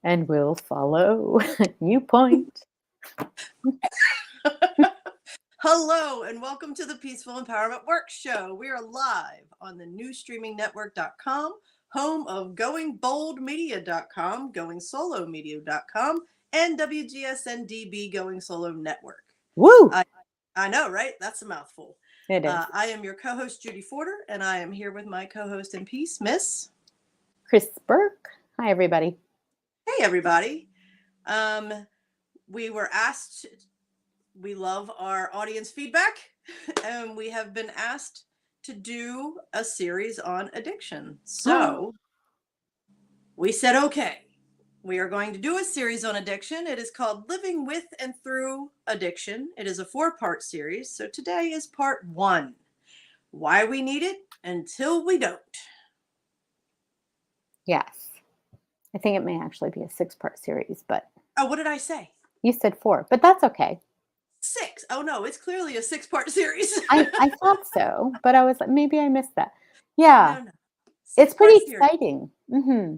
And we'll follow. You point. Hello, and welcome to the Peaceful Empowerment Work Show. We are live on the newstreamingnetwork.com, home of goingboldmedia.com, goingsolomedia.com, and WGSN-DB Going Solo Network. Woo! I know, right? That's a mouthful. It is. I am your co-host, Judy Forder, and I am here with my co-host in peace, Miss Kris Burke. Hi, everybody. Hey, everybody. We were asked, we love our audience feedback, and we have been asked to do a series on addiction. So we said, okay, we are going to do a series on addiction. It is called Living With and Through Addiction. It is a 4-part series. So today is part 1. Why we need it until we don't. Yes. I think it may actually be a 6-part series, but. Oh, what did I say? You said 4, but that's okay. 6. Oh, no, it's clearly a 6-part series. I thought so, but I was like, maybe I missed that. Yeah. No. It's pretty exciting. Mm-hmm.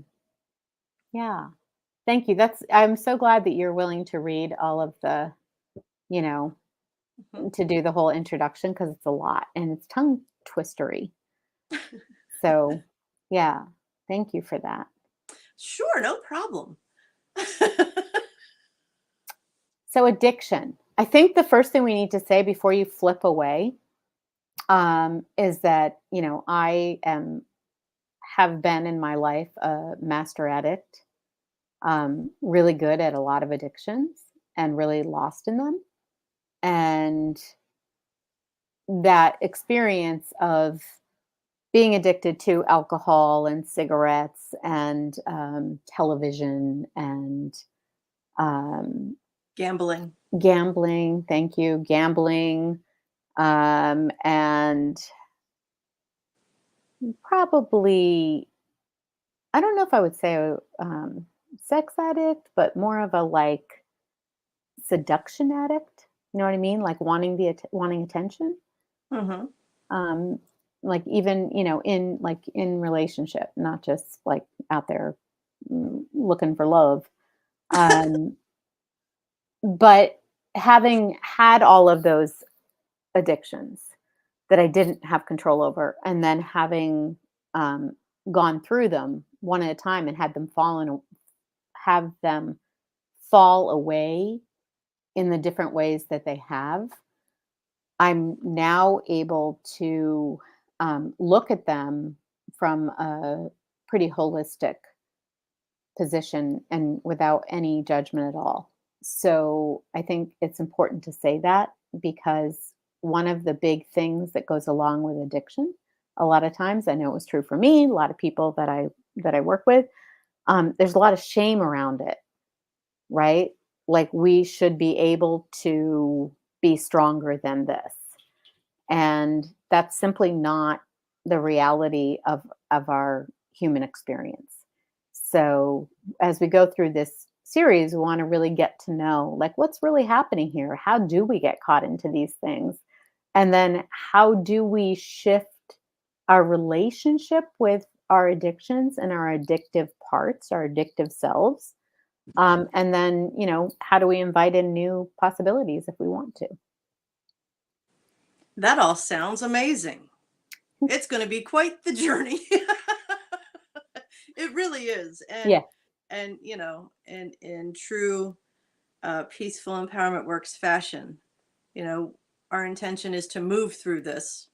Yeah. Thank you. I'm so glad that you're willing to read all of the, to do the whole introduction, because it's a lot and it's tongue twistery. So, yeah. Thank you for that. Sure, no problem. So addiction. I think the first thing we need to say before you flip away is that, I have been in my life a master addict, really good at a lot of addictions and really lost in them. And that experience of being addicted to alcohol and cigarettes and television and gambling. Thank you. Gambling. And probably, I don't know if I would say a sex addict, but more of a seduction addict. You know what I mean? Like wanting attention. Mm-hmm. Like even, in relationship, not just like out there looking for love. But having had all of those addictions that I didn't have control over, and then having gone through them one at a time and have them fall away in the different ways that they have, I'm now able to look at them from a pretty holistic position and without any judgment at all. So I think it's important to say that, because one of the big things that goes along with addiction, a lot of times, I know it was true for me, a lot of people that I work with, there's a lot of shame around it, right? Like we should be able to be stronger than this. And that's simply not the reality of our human experience. So as we go through this series, we want to really get to know, like, what's really happening here? How do we get caught into these things? And then how do we shift our relationship with our addictions and our addictive parts, our addictive selves? And then, how do we invite in new possibilities if we want to? That all sounds amazing. It's going to be quite the journey. It really is. And, yeah. And, in true Peaceful Empowerment Works fashion, our intention is to move through this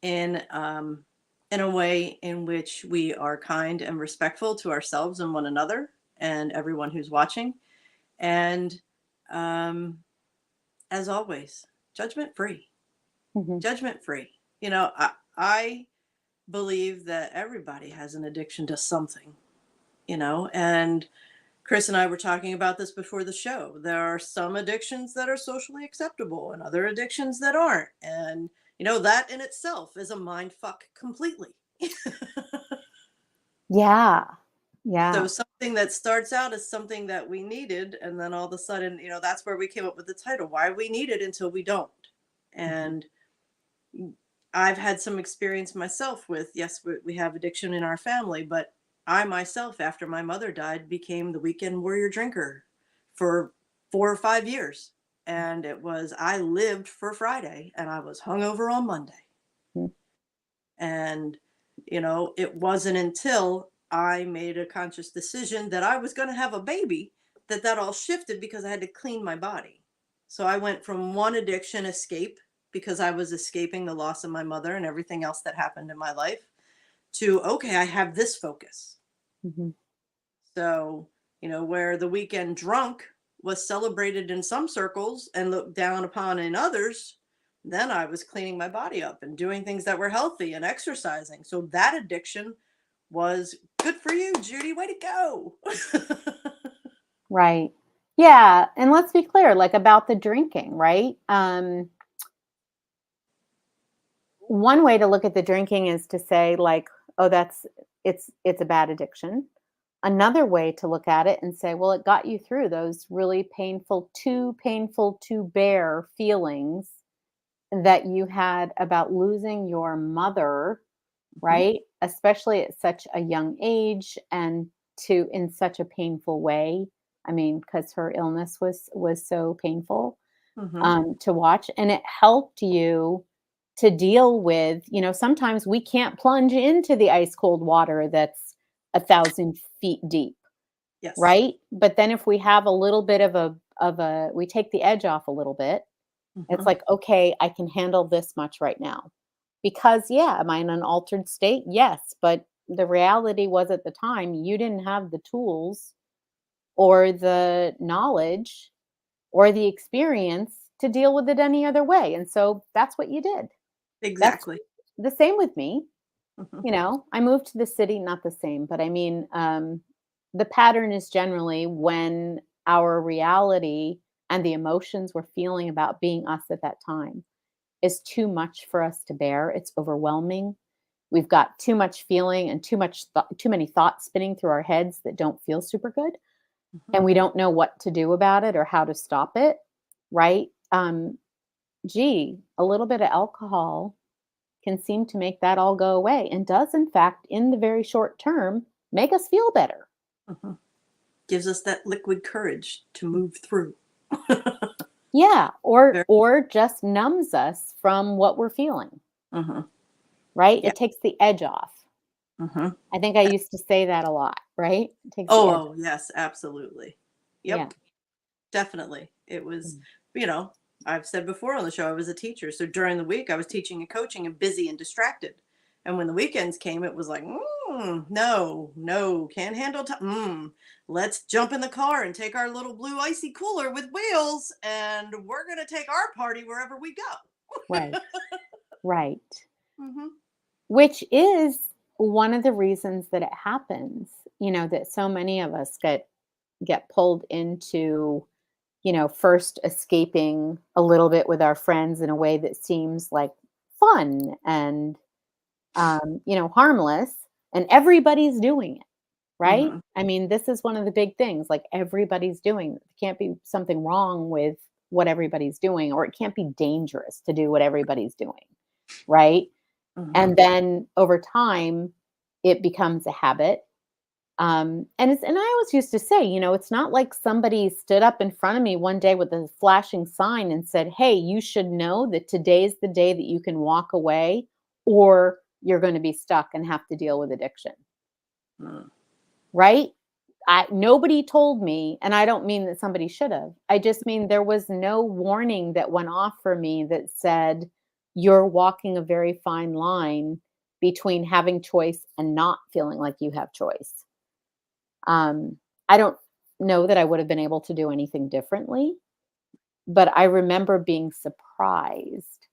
in a way in which we are kind and respectful to ourselves and one another and everyone who's watching. And as always, judgment free. Mm-hmm. Judgment free. I believe that everybody has an addiction to something, and Kris and I were talking about this before the show. There are some addictions that are socially acceptable and other addictions that aren't. And, that in itself is a mind fuck completely. Yeah. Yeah. So something that starts out as something that we needed, and then all of a sudden, that's where we came up with the title, Why We Need It Until We Don't. And I've had some experience myself with, yes, we have addiction in our family, but I myself, after my mother died, became the weekend warrior drinker for 4 or 5 years. And it was, I lived for Friday and I was hungover on Monday. Mm. And, it wasn't until I made a conscious decision that I was going to have a baby that all shifted because I had to clean my body. So I went from one addiction escape because I was escaping the loss of my mother and everything else that happened in my life to, okay, I have this focus. Mhm. So, where the weekend drunk was celebrated in some circles and looked down upon in others, then I was cleaning my body up and doing things that were healthy and exercising. So that addiction was good for you, Judy. Way to go. Right. Yeah, and let's be clear, like, about the drinking, right? One way to look at the drinking is to say, like, "Oh, it's a bad addiction." Another way to look at it and say, "Well, it got you through those really painful to bear feelings that you had about losing your mother," Mhm, right? Especially at such a young age and to in such a painful way. I mean, because her illness was so painful mhm. to watch, and it helped you to deal with. Sometimes we can't plunge into the ice cold water that's 1,000 feet deep, Yes. right? But then if we have a little bit of a we take the edge off a little bit. It's Mhm. like, okay, I can handle this much right now. Because, yeah, am I in an altered state? Yes. But the reality was at the time, you didn't have the tools or the knowledge or the experience to deal with it any other way. And so that's what you did. That's Exactly. the same with me. Mhm, I moved to the city, not the same, but I mean, the pattern is generally when our reality and the emotions we're feeling about being us at that time is too much for us to bear. It's overwhelming. We've got too much feeling and too many thoughts spinning through our heads that don't feel super good, mhm. and we don't know what to do about it or how to stop it, right? Gee, a little bit of alcohol can seem to make that all go away and does, in fact, in the very short term, make us feel better. Mhm. Gives us that liquid courage to move through. Yeah, or Very. or just numbs us from what we're feeling, Mhm. right? Yeah. It takes the edge off. Mhm. I think I used to say that a lot, right? It takes the edge Oh, off. yes, absolutely. Yeah. Yep. Definitely. It was, Mm. you know, I've said before on the show, I was a teacher. So during the week, I was teaching and coaching and busy and distracted. And when the weekends came, it was like, no, no, can't handle time. Let's jump in the car and take our little blue icy cooler with wheels, and we're going to take our party wherever we go. Right. Right. Hmm. Which is one of the reasons that it happens, that so many of us get pulled into, first escaping a little bit with our friends in a way that seems like fun and harmless, and everybody's doing it, right? Hmm. I mean, this is one of the big things, like everybody's doing it. There can't be something wrong with what everybody's doing, or it can't be dangerous to do what everybody's doing, right? Hmm. And then over time, it becomes a habit. And I always used to say, it's not like somebody stood up in front of me one day with a flashing sign and said, "Hey, you should know that today's the day that you can walk away, or you're going to be stuck and have to deal with addiction." Right? Nobody told me, and I don't mean that somebody should have. I just mean there was no warning that went off for me that said, "You're walking a very fine line between having choice and not feeling like you have choice." I don't know that I would have been able to do anything differently, but I remember being surprised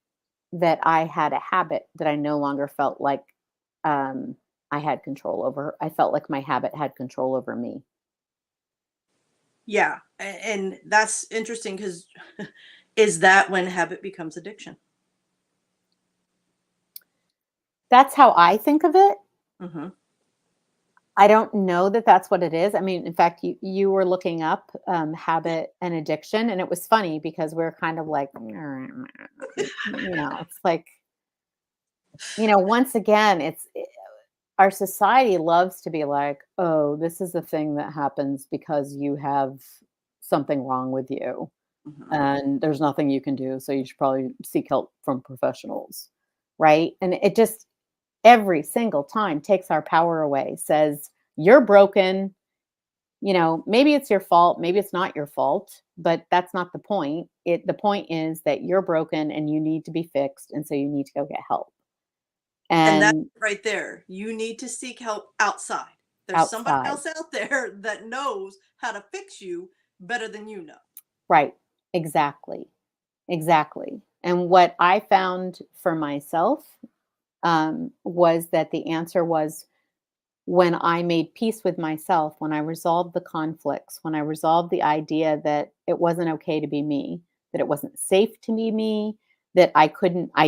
that I had a habit that I no longer felt like um, I had control over. I felt like my habit had control over me. Yeah. And that's interesting because is that when habit becomes addiction? That's how I think of it. Hmm. I don't know that that's what it is. I mean, in fact, you were looking up Yeah. habit and addiction, and it was funny because we're kind of like, it's like, once again, it's, our society loves to be like, oh, this is a thing that happens because you have something wrong with you Mhm. and there's nothing you can do. So you should probably seek help from professionals. Right. And it just every single time takes our power away, says, you're broken. Maybe it's your fault, maybe it's not your fault, but that's not the point. The point is that you're broken and you need to be fixed, and so you need to go get help. And that's And right there. You need to seek help outside. There's somebody outside. else out there that knows how to fix you better than you know. Right. Exactly. Exactly. And what I found for myself was that the answer was when I made peace with myself, when I resolved the conflicts, when I resolved the idea that it wasn't okay to be me, that it wasn't safe to be me, that I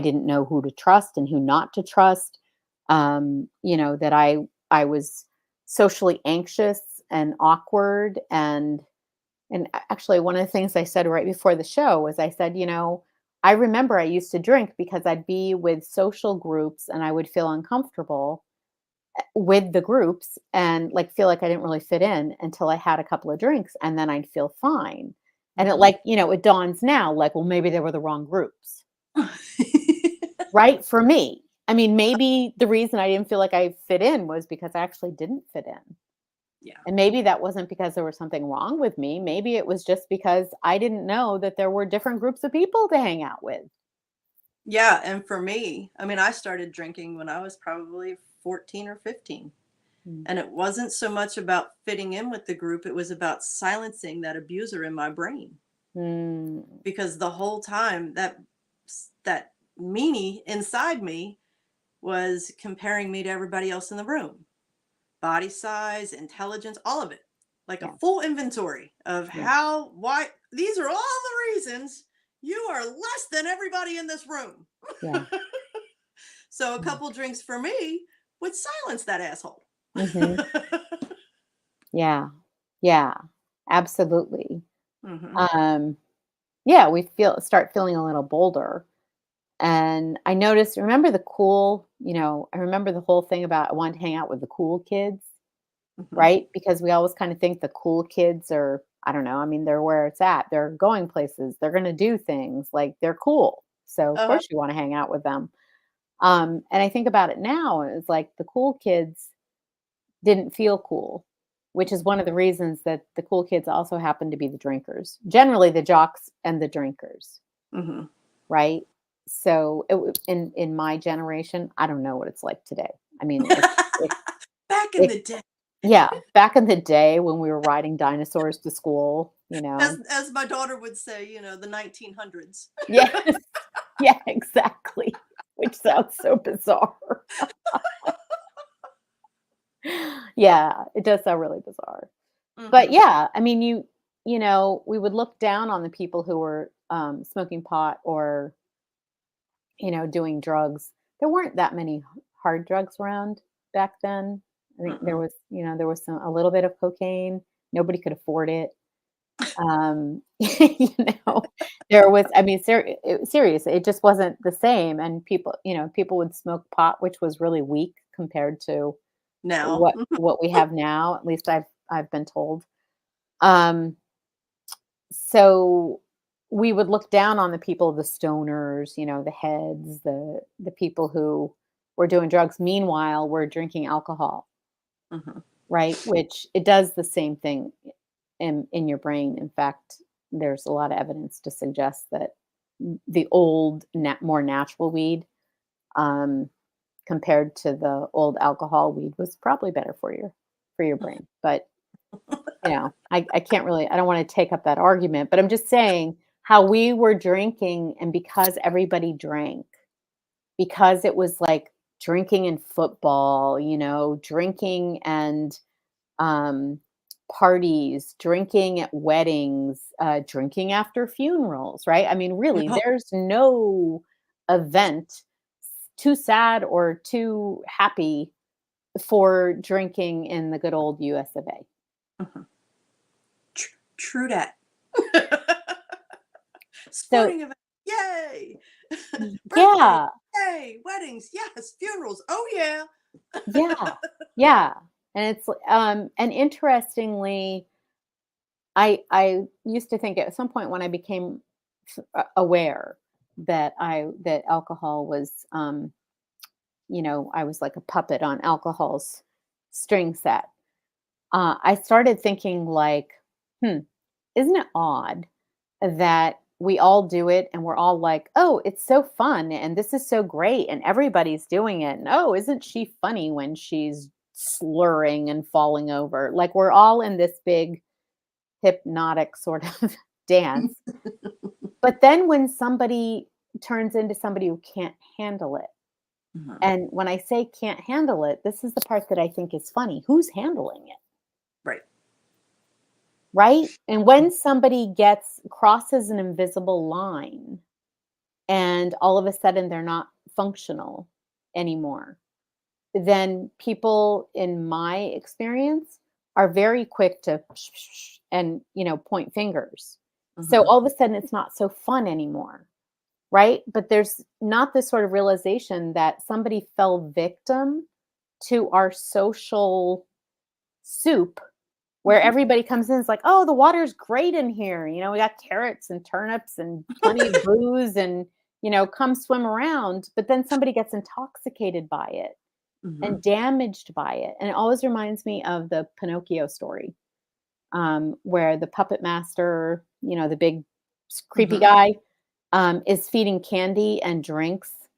didn't know who to trust and who not to trust, that I was socially anxious and awkward and actually one of the things I said right before the show was I said, I remember I used to drink because I'd be with social groups and I would feel uncomfortable with the groups and like feel like I didn't really fit in until I had a couple of drinks and then I'd feel fine. And it Mhm. like, it dawns now like, well, maybe they were the wrong groups, right? For me. I mean, maybe the reason I didn't feel like I fit in was because I actually didn't fit in. Yeah. And maybe that wasn't because there was something wrong with me. Maybe it was just because I didn't know that there were different groups of people to hang out with. Yeah, and for me, I mean, I started drinking when I was probably 14 or 15. Mm. And it wasn't so much about fitting in with the group, it was about silencing that abuser in my brain. Mm. Because the whole time that meanie inside me was comparing me to everybody else in the room. Body size, intelligence, all of it. Like a Yeah. full inventory of Yeah. why these are all the reasons you are less than everybody in this room. Yeah. So a Yeah. couple drinks for me would silence that asshole. Hmm. Yeah. Yeah. Absolutely. Hmm. Um, yeah, we start feeling a little bolder. And I noticed, remember the cool, I remember the whole thing about I wanted to hang out with the cool kids, Hmm. right? Because we always kind of think the cool kids are, I don't know, I mean, they're where it's at. They're going places, they're going to do things like they're cool. So of Uh-huh. course you want to hang out with them. And I think about it now, it's like the cool kids didn't feel cool, which is one of the reasons that the cool kids also happen to be the drinkers. Generally the jocks and the drinkers, Hmm. right? So in my generation, I don't know what it's like today. I mean, it, Back in it the day, yeah, back in the day when we were riding dinosaurs to school, as my daughter would say, the 1900s. Yes, yeah, exactly. Which sounds so bizarre. Yeah, it does sound really bizarre. But Hmm. yeah, I mean, we would look down on the people who were smoking pot or doing drugs. There weren't that many hard drugs around back then. I think Mm-mm. there was a little bit of cocaine. Nobody could afford it. You there was, I mean, serious. It just wasn't the same. And people would smoke pot, which was really weak compared to Now. what we have now. At least I've been told. Um, so we would look down on the people, the stoners, the heads, the people who were doing drugs. Meanwhile, we're drinking alcohol, Hmm. right? Which it does the same thing in your brain. In fact, there's a lot of evidence to suggest that the old, more natural weed, um, compared to the old alcohol weed, was probably better for your brain. But I can't really. I don't want to take up that argument. But I'm just saying how we were drinking, and because everybody drank, because it was like drinking in football, drinking and um, parties, drinking at weddings, drinking after funerals, right? I mean, really, No. there's no event too sad or too happy for drinking in the good old US of A. Mhm. True that. So, Sporting event, yay! Birthdays, yeah, yay! Weddings, yes! Funerals, oh yeah! Yeah. Yeah. And it's and interestingly, I used to think at some point when I became aware that alcohol was I was like a puppet on alcohol's string set. I started thinking like, hmm, isn't it odd that we all do it and we're all like, oh, it's so fun and this is so great and everybody's doing it. And oh, isn't she funny when she's slurring and falling over? Like we're all in this big hypnotic sort of dance. But then when somebody turns into somebody who can't handle it, Mhm. and when I say can't handle it, this is the part that I think is funny. Who's handling it? Right. Right? And when somebody crosses an invisible line and all of a sudden they're not functional anymore, then people in my experience are very quick to and point fingers. So Mhm. all of a sudden it's not so fun anymore, right? But there's not this sort of realization that somebody fell victim to our social soup where Mhm. everybody comes in, it's like, "Oh, the water's great in here, we got carrots and turnips and plenty of booze and, come swim around." But then somebody gets intoxicated by it and Mhm. damaged by it, and it always reminds me of the Pinocchio story, where the puppet master, the big creepy Mhm. guy, is feeding candy and drinks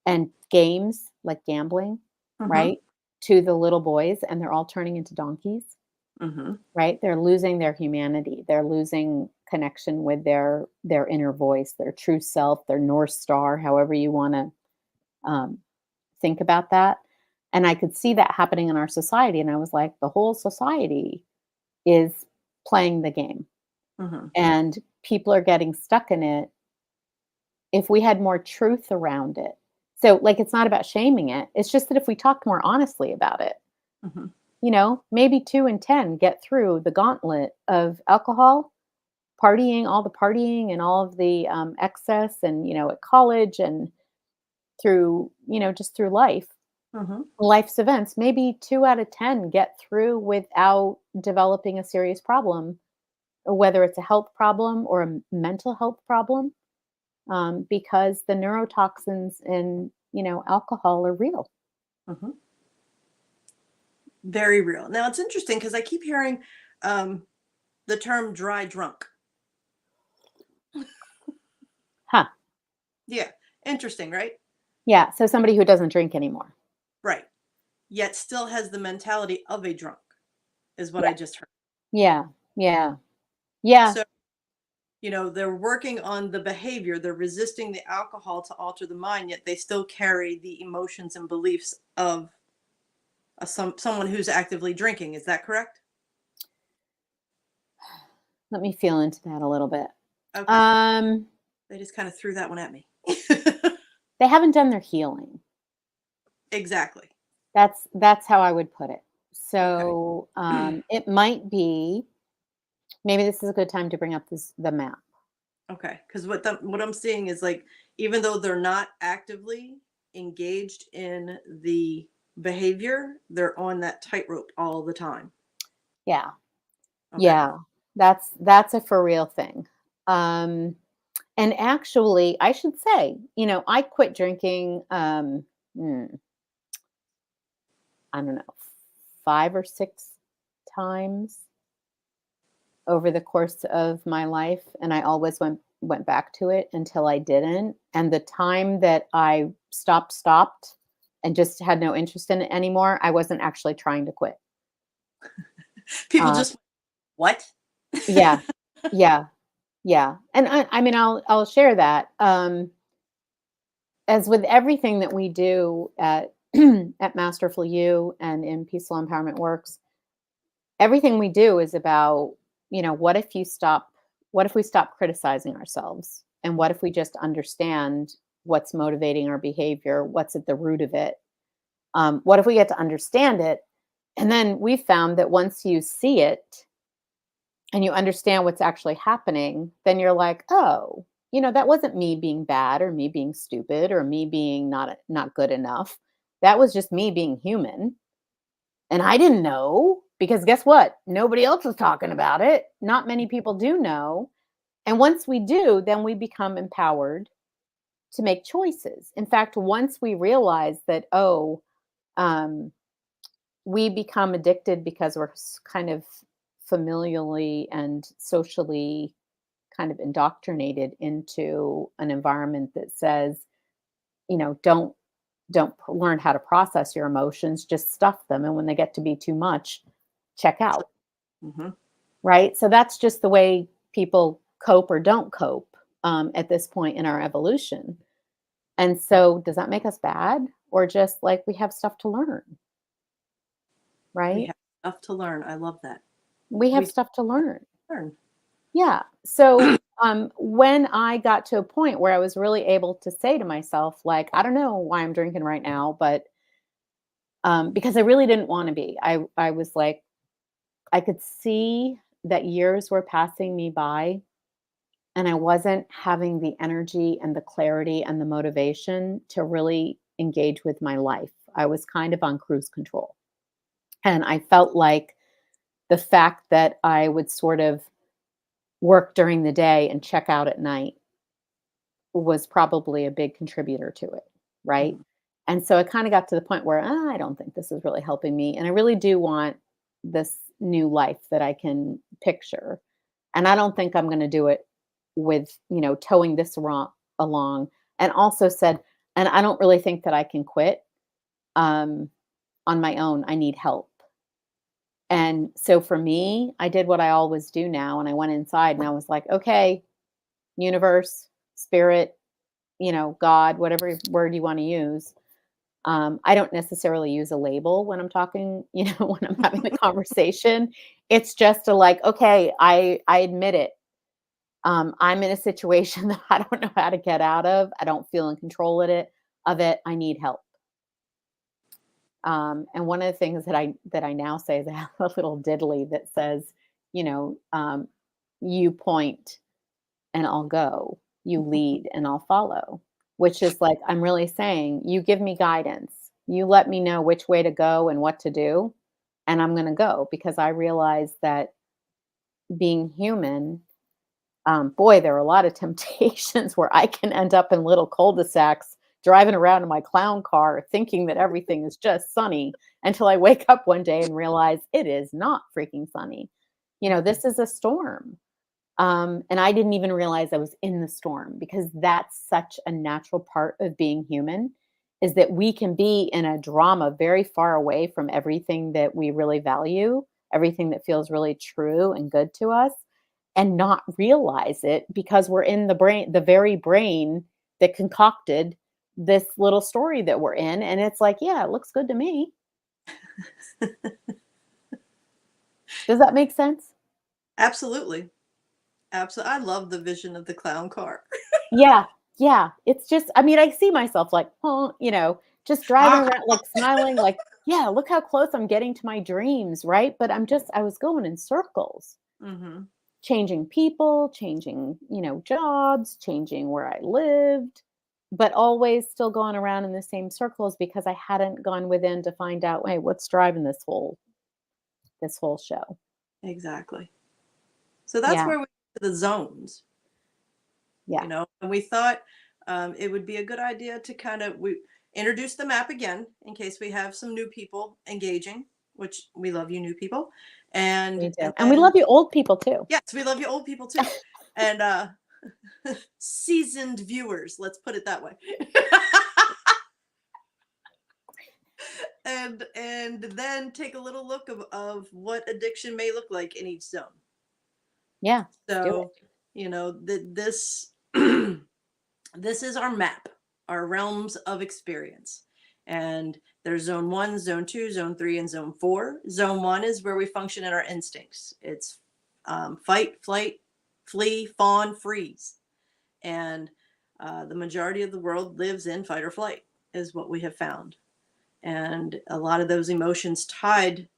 and games, like gambling, Mhm. right, to the little boys, and they're all turning into donkeys. Mhm. Right? They're losing their humanity. They're losing connection with their inner voice, their true self, their North Star, however you wanna, um, think about that. And I could see that happening in our society, and I was like, "The whole society is playing the game, Mhm. and people are getting stuck in it." If we had more truth around it. So, like, it's not about shaming it, it's just that if we talked more honestly about it, Mhm. maybe 2 in 10 get through the gauntlet of alcohol, partying, all the partying and all of the, excess and, at college and through, just through Mhm. life's events, maybe 2 out of 10 get through without developing a serious problem, whether it's a health problem or a mental health problem, because the neurotoxins in, alcohol are real. Mhm. Very real. Now it's interesting because I keep hearing um, the term dry drunk. Huh. Yeah. Interesting, right? Yeah, so somebody who doesn't drink anymore. Right. Yet still has the mentality of a drunk, is what Yeah. I just heard. Yeah. Yeah. Yeah. So, they're working on the behavior, they're resisting the alcohol to alter the mind, yet they still carry the emotions and beliefs of someone who's actively drinking. Is that correct? Let me feel into that a little bit. Okay. Um, They just kind of threw that one at me. they haven't done their healing. Exactly. That's how I would put it. Okay. So, it might be maybe this is a good time to bring up the map. Okay, because what I'm seeing is like even though they're not actively engaged in the behavior, they're on that tightrope all the time. Yeah. Okay. Yeah. That's a for real thing. Um, and actually, I should say, I quit drinking, hmm, I don't know, 5 or 6 times over the course of my life, and I always went back to it until I didn't, and the time that I stopped, and just had no interest in it anymore, I wasn't actually trying to quit. People Uh, just what? yeah, yeah, yeah, and I mean, I'll share that, as with everything that we do at at Masterful U and in Peaceful Empowerment Works, everything we do is about, what if we stop criticizing ourselves? And what if we just understand what's motivating our behavior? What's at the root of it? What if we get to understand it? And then we found that once you see it and you understand what's actually happening, then you're like, oh, that wasn't me being bad or me being stupid or me being not good enough. That was just me being human. And I didn't know because guess what? Nobody else was talking about it. Not many people do know. And once we do, then we become empowered to make choices. In fact, once we realize that, um, we become addicted because we're kind of familially and socially kind of indoctrinated into an environment that says, don't learn how to process your emotions, just stuff them. And when they get to be too much, check out. Mhm. Right. So that's just the way people cope or don't cope at this point in our evolution. And so does that make us bad or just like we have stuff to learn? We Right. have stuff to learn. I love that. We have We stuff to learn. learn. Yeah. So when I got to a point where I was really able to say to myself, like, I don't know why I'm drinking right now, but because I really didn't want to be. I was like, I could see that years were passing me by and I wasn't having the energy and the clarity and the motivation to really engage with my life. I was kind of on cruise control. And I felt like the fact that I would sort of work during the day and check out at night was probably a big contributor to it, right? Mhm. And so it kind of got to the point where I don't think this is really helping me. And I really do want this new life that I can picture. And I don't think I'm going to do it with, towing this along. And also said, and I don't really think that I can quit um, on my own. I need help. And so for me, I did what I always do now. And I went inside and I was like, okay, universe, spirit, God, whatever word you want to use. I don't necessarily use a label when I'm talking, when I'm having the conversation. It's just a like, okay, I admit it. I'm in a situation that I don't know how to get out of. I don't feel in control of it. I need help. And one of the things that I now say is I have a little diddly that says, you know, um, you point and I'll go. You lead and I'll follow, which is like, I'm really saying, you give me guidance. You let me know which way to go and what to do. And I'm going to go because I realize that being human, boy, there are a lot of temptations where I can end up in little cul-de-sacs driving around in my clown car thinking that everything is just sunny until I wake up one day and realize it is not freaking sunny. This is a storm. And I didn't even realize I was in the storm because that's such a natural part of being human is that we can be in a drama very far away from everything that we really value, everything that feels really true and good to us, and not realize it because we're in the very brain that concocted this little story that we're in. And it's like, yeah, it looks good to me. Does that make sense? Absolutely. Absolutely. I love the vision of the clown car. Yeah, yeah. It's just I mean, I see myself like, "Huh," just driving around, like, smiling, like, "Yeah, look how close I'm getting to my dreams," right? But I was going in circles, Hmm. changing people, changing, jobs, changing where I lived, but always still going around in the same circles because I hadn't gone within to find out, "Hey, what's driving this whole show?" Exactly. So that's Yeah, where we get to the zones, yeah, and we thought it would be a good idea to kind of we introduce the map again in case we have some new people engaging, which we love you new people, we and do. And we then love you old people too. yes, we love you old people too, and seasoned viewers, let's put it that way. And then take a little look of what addiction may look like in each zone. Yeah, let's do So, it. this this is our map, our realms of experience. And there's zone 1, zone 2, zone 3, and zone 4. Zone 1 is where we function in our instincts. It's fight, flight, flee, fawn, freeze. And the majority of the world lives in fight or flight, is what we have found. And a lot of those emotions tied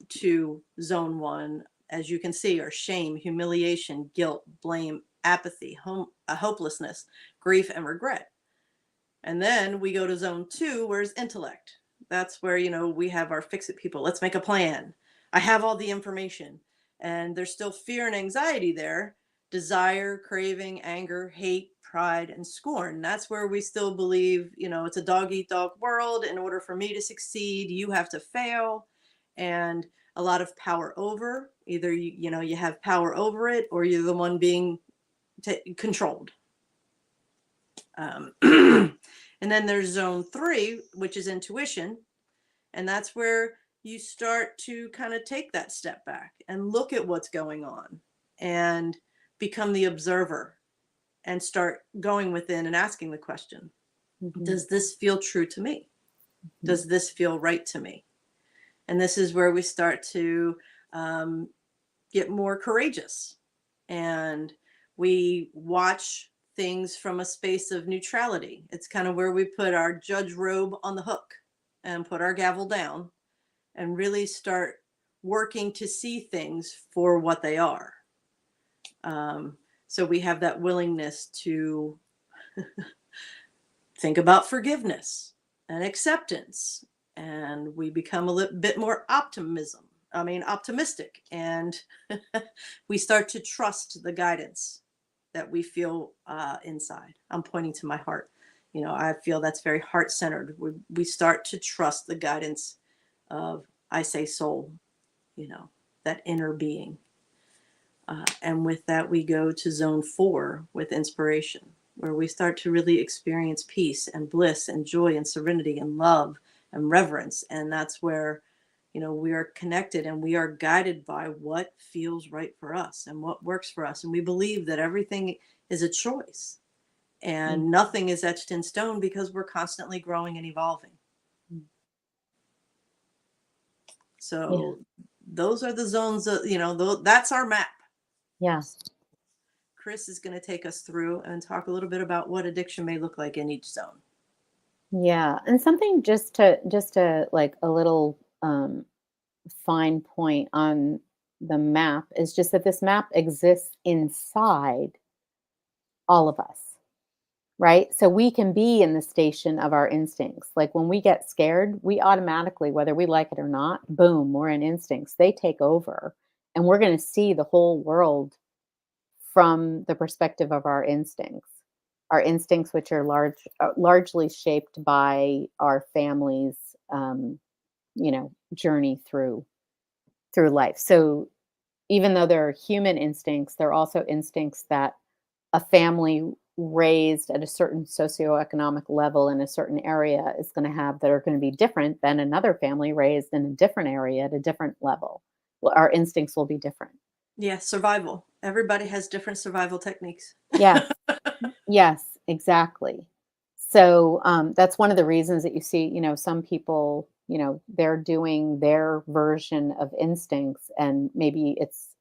to zone 1, as you can see, are shame, humiliation, guilt, blame, apathy, hopelessness, grief, and regret. And then we go to zone 2, where is intellect. That's where, we have our fix it people. Let's make a plan. I have all the information. And there's still fear and anxiety there, desire, craving, anger, hate, pride, and scorn. That's where we still believe, it's a dog eat dog world. In order for me to succeed, you have to fail. And a lot of power over. Either you have power over it, or you're the one being controlled. And then there's zone 3, which is intuition. And that's where you start to kind of take that step back and look at what's going on and become the observer and start going within and asking the question, does this feel true to me? Does this feel right to me? And this is where we start to get more courageous, and we watch things from a space of neutrality. It's kind of where we put our judge robe on the hook and put our gavel down and really start working to see things for what they are. So we have that willingness to think about forgiveness and acceptance, and we become a little bit more optimistic, and we start to trust the guidance that we feel inside. I'm pointing to my heart. I feel that's very heart-centered. We start to trust the guidance of, I say, soul, that inner being. And with that, we go to zone 4 with inspiration, where we start to really experience peace and bliss and joy and serenity and love and reverence. And that's where, we are connected and we are guided by what feels right for us and what works for us. And we believe that everything is a choice and nothing is etched in stone, because we're constantly growing and evolving. So those are the zones of, that's our map. Yes. Kris is going to take us through and talk a little bit about what addiction may look like in each zone. Yeah. And something just to like a little fine point on the map is just that this map exists inside all of us. Right? So we can be in the station of our instincts. Like when we get scared, we automatically, whether we like it or not, boom, we're in instincts. They take over. And we're going to see the whole world from the perspective of our instincts. Our instincts, which are largely shaped by our family's, journey through life. So even though they're human instincts, they're also instincts that a family raised at a certain socioeconomic level in a certain area is going to have, that are going to be different than another family raised in a different area at a different level. Well, our instincts will be different. Yeah, survival. Everybody has different survival techniques. Yes. Yes, exactly. So that's one of the reasons that you see, some people, they're doing their version of instincts, and maybe it's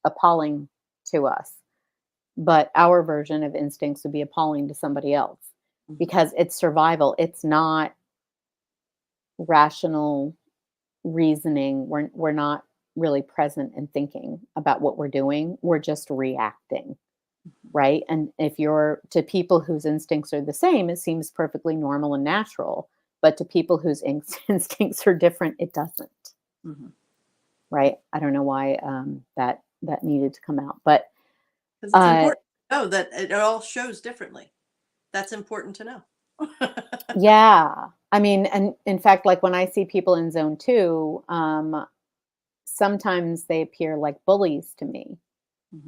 appalling to us. But our version of instincts would be appalling to somebody else, because it's survival. It's not rational reasoning. We're not really present and thinking about what we're doing. We're just reacting, right? And if you're to people whose instincts are the same, it seems perfectly normal and natural. But to people whose instincts are different, it doesn't. Right? I don't know why that needed to come out, but it's important to know that it all shows differently. That's important to know. Yeah. I mean, and in fact, like when I see people in zone 2, sometimes they appear like bullies to me,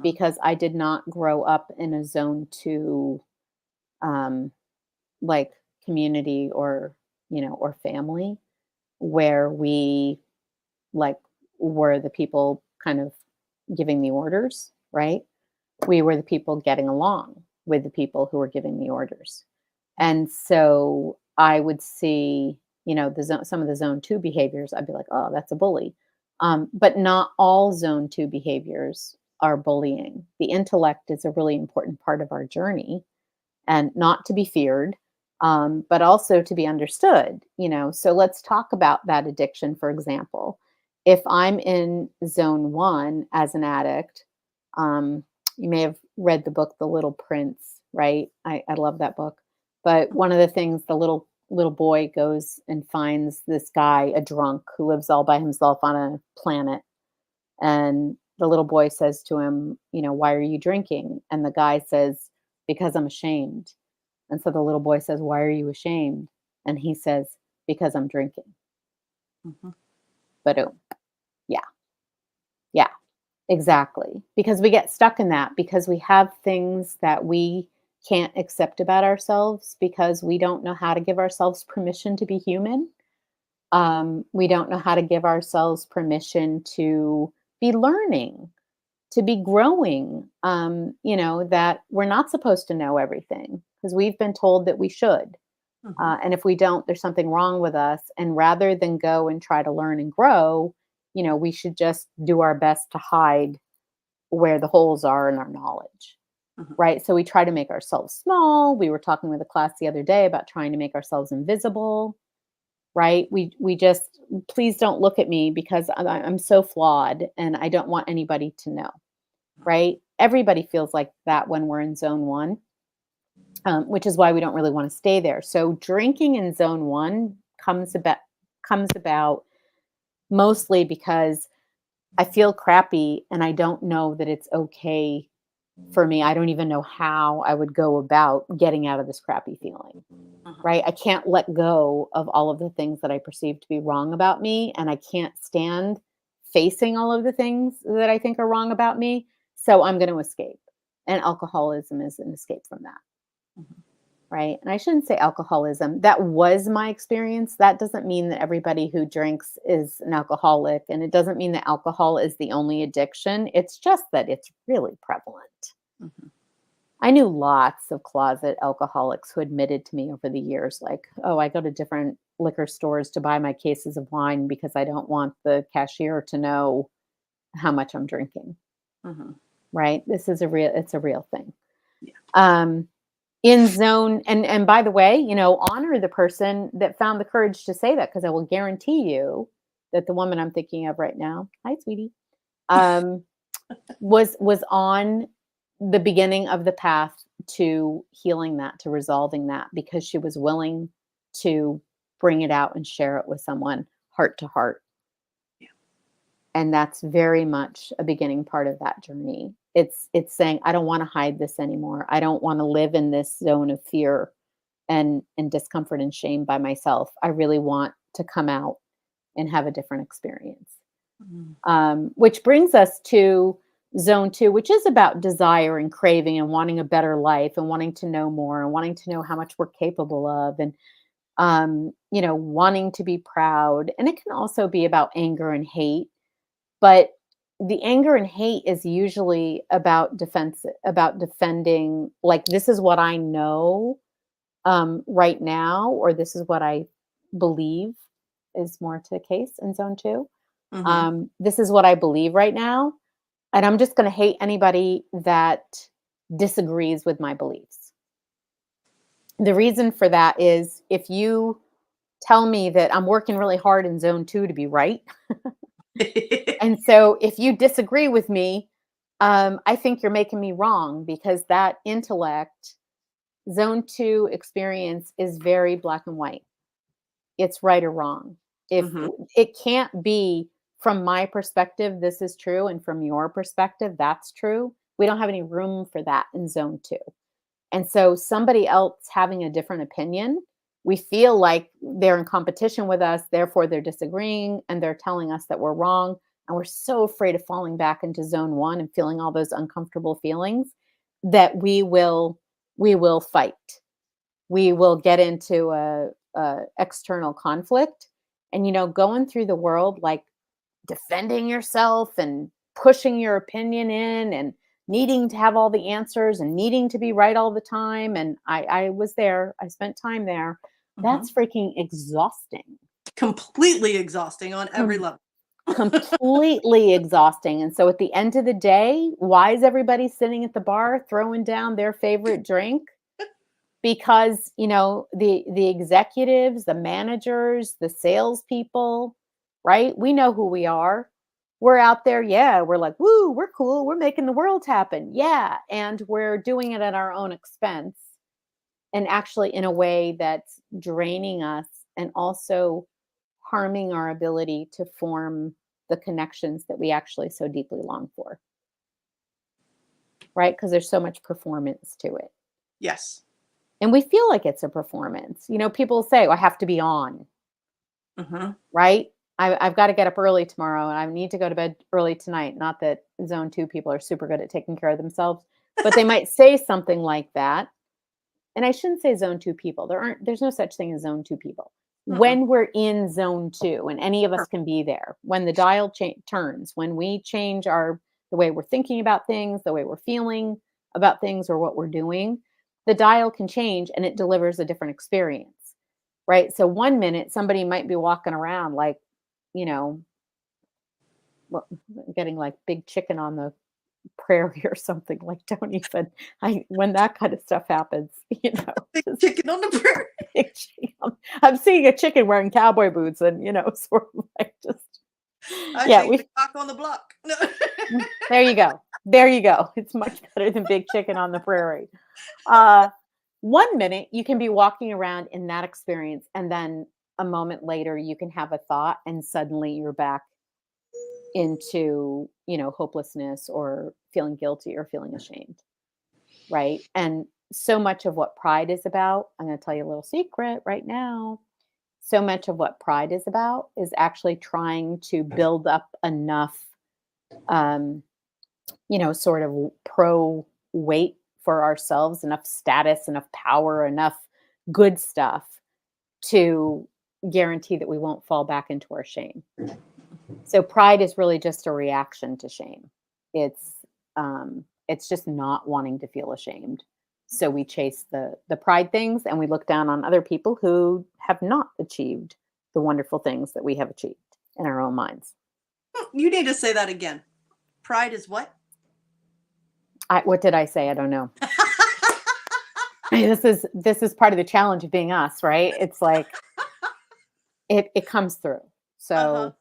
because I did not grow up in a zone 2 like community or, or family where we like were the people kind of giving the orders, right? We were the people getting along with the people who were giving the orders. And so I would see, some of the zone 2 behaviors. I'd be like, oh, that's a bully. But not all zone 2 behaviors are bullying. The intellect is a really important part of our journey, and not to be feared, but also to be understood. So let's talk about that addiction, for example. If I'm in zone 1 as an addict, you may have read the book The Little Prince, right? I love that book. But one of the things the little little boy goes and finds this guy, a drunk who lives all by himself on a planet. And the little boy says to him, "Why are you drinking?" And the guy says, "Because I'm ashamed." And so the little boy says, "Why are you ashamed?" And he says, "Because I'm drinking." Mhm. Boom. Yeah. Yeah. Exactly. Because we get stuck in that because we have things that we can't accept about ourselves because we don't know how to give ourselves permission to be human. We don't know how to give ourselves permission to be learning, to be growing, that we're not supposed to know everything because we've been told that we should. Mhm. And if we don't, there's something wrong with us. And rather than go and try to learn and grow, we should just do our best to hide where the holes are in our knowledge. Mhm. Right. So we try to make ourselves small. We were talking with a class the other day about trying to make ourselves invisible. Right. We just, please don't look at me because I'm so flawed and I don't want anybody to know. Right. Everybody feels like that when we're in zone one, which is why we don't really want to stay there. So drinking in zone one comes about mostly because I feel crappy and I don't know that it's okay for me. I don't even know how I would go about getting out of this crappy feeling, Mhm. right? I can't let go of all of the things that I perceive to be wrong about me, and I can't stand facing all of the things that I think are wrong about me. So I'm going to escape. And alcoholism is an escape from that, Mhm. right? And I shouldn't say alcoholism. That was my experience. That doesn't mean that everybody who drinks is an alcoholic, and it doesn't mean that alcohol is the only addiction. It's just that it's really prevalent. Mhm. I knew lots of closet alcoholics who admitted to me over the years, like, "Oh, I go to different liquor stores to buy my cases of wine because I don't want the cashier to know how much I'm drinking." Mhm. Right? It's a real thing. Yeah. Um, in zone, and by the way, honor the person that found the courage to say that because I will guarantee you that the woman I'm thinking of right now, hi, sweetie, um, was on the beginning of the path to healing that, to resolving that, because she was willing to bring it out and share it with someone heart to heart. Yeah. And that's very much a beginning part of that journey. It's saying, I don't want to hide this anymore. I don't want to live in this zone of fear and discomfort and shame by myself. I really want to come out and have a different experience. Mhm. Which brings us to zone two, which is about desire and craving and wanting a better life and wanting to know more and wanting to know how much we're capable of and, wanting to be proud. And it can also be about anger and hate. But the anger and hate is usually about about defending, like, this is what I know right now, or this is what I believe is more to the case in zone two. Mhm. This is what I believe right now, and I'm just going to hate anybody that disagrees with my beliefs. The reason for that is if you tell me that I'm working really hard in zone two to be right, and so if you disagree with me, I think you're making me wrong because that intellect, zone two experience is very black and white. It's right or wrong. If Mhm. it can't be from my perspective, this is true, and from your perspective, that's true. We don't have any room for that in zone two. And so somebody else having a different opinion, we feel like they're in competition with us, therefore they're disagreeing and they're telling us that we're wrong. And we're so afraid of falling back into zone one and feeling all those uncomfortable feelings that we will fight. We will get into a external conflict. And going through the world like defending yourself and pushing your opinion in and needing to have all the answers and needing to be right all the time. And I was there, I spent time there. Mhm. That's freaking exhausting. Completely exhausting on every Com- level. Completely exhausting. And so at the end of the day, why is everybody sitting at the bar throwing down their favorite drink? Because the executives, the managers, the salespeople, right? We know who we are. We're out there, yeah. We're like, woo, we're cool. We're making the world happen, yeah. And we're doing it at our own expense. and actually in a way that's draining us and also harming our ability to form the connections that we actually so deeply long for, right? Because there's so much performance to it. Yes. And we feel like it's a performance. People say, "Oh, I have to be on," Mm-hmm. right? I've got to get up early tomorrow and I need to go to bed early tonight. Not that zone two people are super good at taking care of themselves, but they might say something like that. And I shouldn't say zone two people. There's no such thing as zone two people. Mm-mm. When we're in zone two, and any of us Perfect. can be there, when the dial turns, when we change the way we're thinking about things, the way we're feeling about things, or what we're doing, the dial can change and it delivers a different experience, right? So 1 minute somebody might be walking around like, you know, well, getting like big chicken on the prairie or something. Like, don't even, when that kind of stuff happens, Big just chicken on the prairie. big chicken. I'm seeing a chicken wearing cowboy boots and, sort of like just, I yeah, think the cock on the block. No. there you go. There you go. It's much better than big chicken on the prairie. Uh, 1 minute you can be walking around in that experience, and then a moment later you can have a thought, and suddenly you're back into, hopelessness or feeling guilty or feeling ashamed, right? And so much of what pride is about, I'm going to tell you a little secret right now. So much of what pride is about is actually trying to build up enough, um, sort of pro weight for ourselves, enough status, enough power, enough good stuff to guarantee that we won't fall back into our shame. So pride is really just a reaction to shame. It's just not wanting to feel ashamed. So we chase the pride things and we look down on other people who have not achieved the wonderful things that we have achieved in our own minds. You need to say that again. Pride is what? What did I say? I don't know. This is part of the challenge of being us, right? It's like it comes through. Uh-huh. So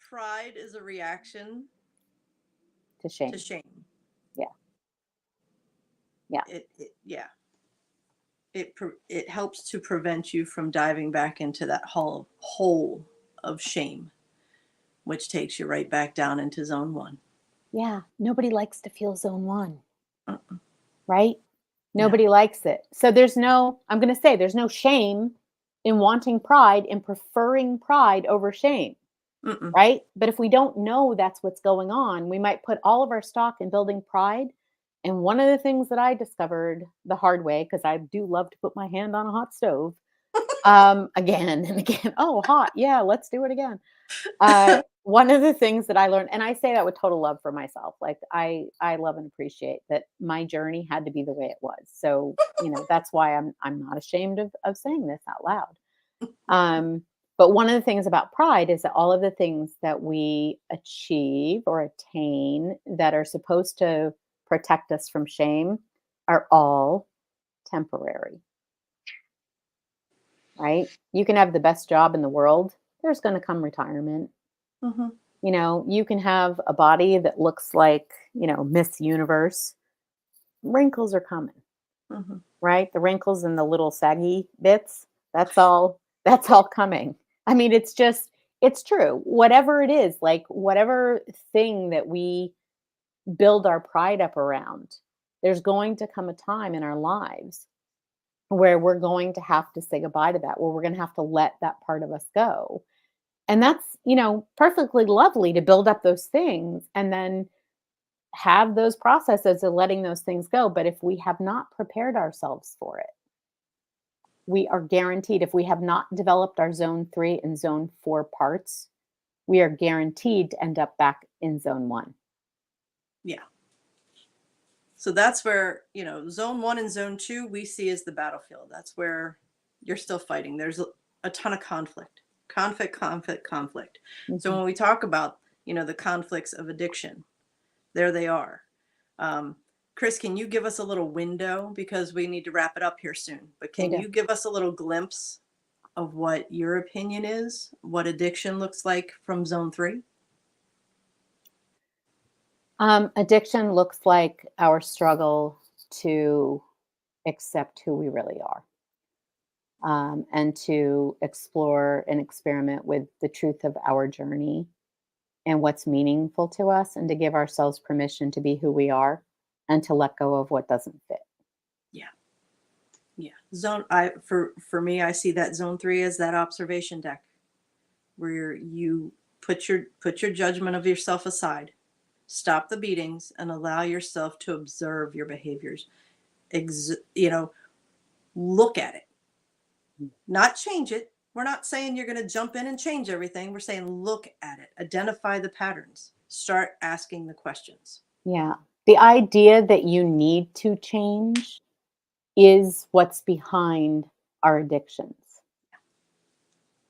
Pride is a reaction to shame. to shame. Yeah. Yeah. Yeah. It helps to prevent you from diving back into that hole of shame, which takes you right back down into zone one. Yeah. Nobody likes to feel zone one, Uh-uh. right? No. Nobody likes it. So I'm going to say there's no shame in wanting pride and preferring pride over shame, Mm-mm. right? But if we don't know that's what's going on, we might put all of our stock in building pride. And one of the things that I discovered the hard way, because I do love to put my hand on a hot stove, again and again. Oh, hot. Yeah, let's do it again. One of the things that I learned, and I say that with total love for myself, like I love and appreciate that my journey had to be the way it was. So, that's why I'm not ashamed of saying this out loud. But one of the things about pride is that all of the things that we achieve or attain that are supposed to protect us from shame are all temporary, right? You can have the best job in the world. There's going to come retirement. Mm-hmm. You can have a body that looks like, Miss Universe. Wrinkles are coming, Mm-hmm. right? The wrinkles and the little saggy bits, that's all coming. I mean, it's true. Whatever it is, like whatever thing that we build our pride up around, there's going to come a time in our lives where we're going to have to say goodbye to that, where we're going to have to let that part of us go. And that's, perfectly lovely to build up those things and then have those processes of letting those things go. But if we have not prepared ourselves for it, we are guaranteed, if we have not developed our zone 3 and zone 4 parts, we are guaranteed to end up back in zone 1. Yeah. So that's where, zone 1 and zone 2 we see as the battlefield. That's where you're still fighting. There's a ton of conflict. Mm-hmm. So when we talk about, the conflicts of addiction, there they are. Kris, can you give us a little window, because we need to wrap it up here soon, but can you give us a little glimpse of what your opinion is, what addiction looks like from zone 3? Addiction looks like our struggle to accept who we really are, and to explore and experiment with the truth of our journey and what's meaningful to us, and to give ourselves permission to be who we are and to let go of what doesn't fit. Yeah. Yeah. For me, I see that zone 3 as that observation deck where you put your judgment of yourself aside, stop the beatings, and allow yourself to observe your behaviors. Look at it, not change it. We're not saying you're going to jump in and change everything. We're saying look at it, identify the patterns, start asking the questions. Yeah. The idea that you need to change is what's behind our addictions.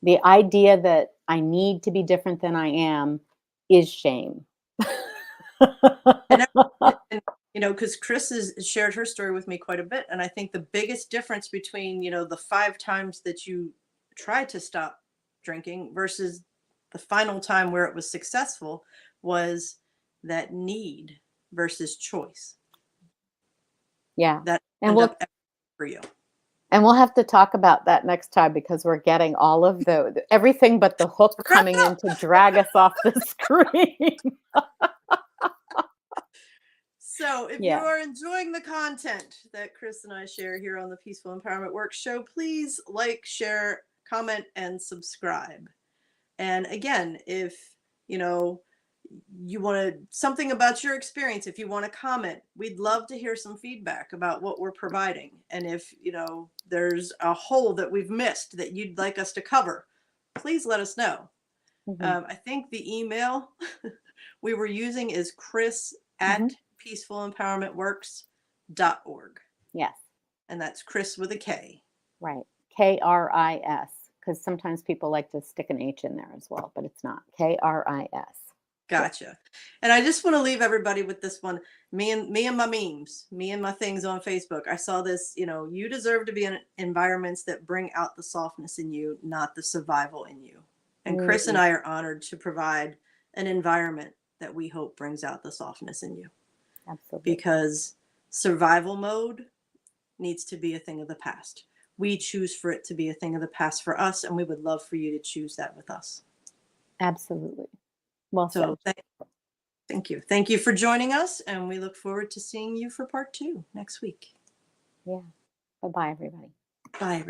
The idea that I need to be different than I am is shame. And, because Kris has shared her story with me quite a bit. And I think the biggest difference between, the 5 times that you tried to stop drinking versus the final time where it was successful was that need versus choice. Yeah. That And end we'll up for you. and we'll have to talk about that next time, because we're getting all of the everything but the hook coming in to drag us off the screen. So if you Yeah. are enjoying the content that Kris and I share here on the Peaceful Empowerment Work Show, please like, share, comment, and subscribe. And again, if you want something about your experience, if you want to comment, we'd love to hear some feedback about what we're providing. And if there's a hole that we've missed that you'd like us to cover, please let us know. Mhm. I think the email we were using is Kris at Mhm. peacefulempowermentworks.org. Yes. And that's Kris with a K. Right. KRIS, because sometimes people like to stick an H in there as well, but it's not. KRIS. Gotcha. And I just want to leave everybody with this one. Me and my memes, me and my things on Facebook. I saw this, you deserve to be in environments that bring out the softness in you, not the survival in you. And Kris and Mm, I are honored to provide an environment that we hope brings out the softness in you. absolutely. Because survival mode needs to be a thing of the past. We choose for it to be a thing of the past for us, and we would love for you to choose that with us. Absolutely. Well So said. thank you. Thank you for joining us, and we look forward to seeing you for part 2 next week. Yeah. Bye-bye, everybody. Bye, everybody.